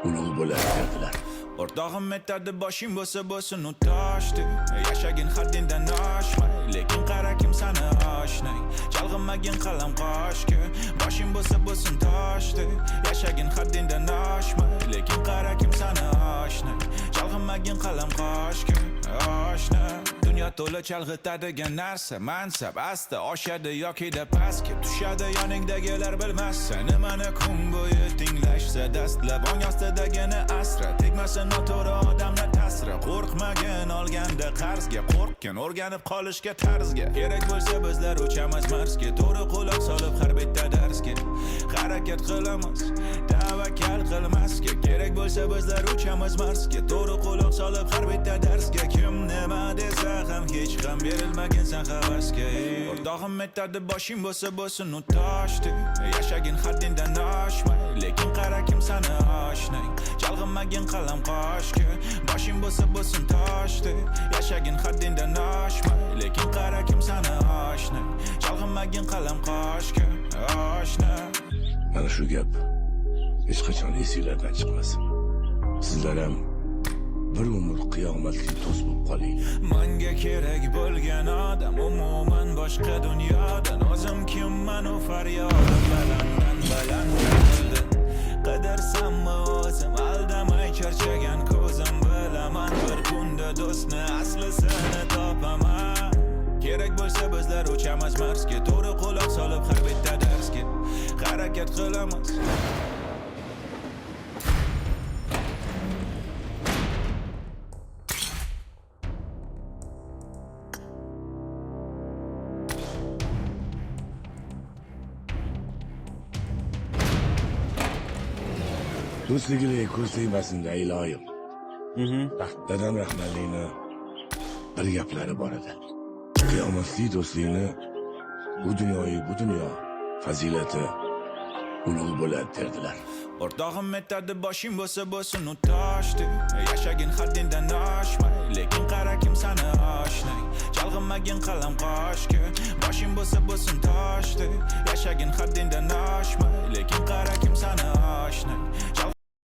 ulug' bo'lar derdilar. O'rtog'im aytadi boshing bo'lsa bo'lsin u toshdi. Yashagin haddingdan oshmay, lekin qara kim sani oshnay. Chalg'imagin qalam qoshga, boshing bo'lsa bo'lsin toshdi. Yashagin haddingdan oshmay, lekin qara kim sani oshnay. Chalg'imagin qalam qoshga, oshnay. Dunyo to'la chalg'itadigan narsa, mansab asta oshadi yoki-da pastga tushadi. Yoningdagilar bilmasa nimani kun bo'yi tinglashsa, dastlab ong ostidagini asra, tegmasa noto'g'ri odamlar ta'siri. Qo'rqmagin olganda qarzga, qo'rqgin o'rganib qolishga tarzga. Kerak bo'lsa bizlar uchamiz Marsga, to'g'ri quloq solib har bitta darsga harakat qilamiz, tavakkal qilmasga. Kerak bo'lsa bizlar uchamiz Marsga, to'g'ri quloq solib har bitta darsga. Kim nima desa ham hech ham berilmaginsan havasga. O'rtog'im aytadi boshing bo'lsa bo'lsin u toshdi. Yashagin haddingdan oshmay, lekin qara kim sani oshnay. Chalg'imagin qalam qoshga, boshing bo'lsa bo'lsin toshdi. Yashagin haddingdan oshmay, lekin qara kim sani oshnay. Chalg'imagin qalam qoshga, oshnay. Mana shu gap hech qachon esinglardan chiqmasin. Sizlar ham bir umr qiyomatli do'st bo'lib qoling. Menga kerak bo'lgan odam umuman boshqa dunyodan. O'zim kimman u faryodim balanddan baland keldi. Qidirsammi o'zim aldamay charchagan ko'zim, bilaman bir kunda do'stni aslisini topaman. Kerak bo'lsa bizlar uchamiz Marsga, to'g'ri quloq solib har bitta darsga harakat qilamiz. Do'stligiga ko'z tegmasin-da iloyim. Dadam rahmatligini bir gaplari bor edi. Qiyomatli do'stlikni bu dunyo fazilati ulug' bo'ladi derdilar. O'rtog'im aytadi boshing bo'lsa bo'lsin u toshdi. Yashagin haddingdan oshmay, lekin qara kim sani oshnay. Chalg'imagin qalam qoshga, boshing bo'lsa bo'lsin toshdi. Yashagin haddingdan oshmay, lekin qara kim sani oshnay.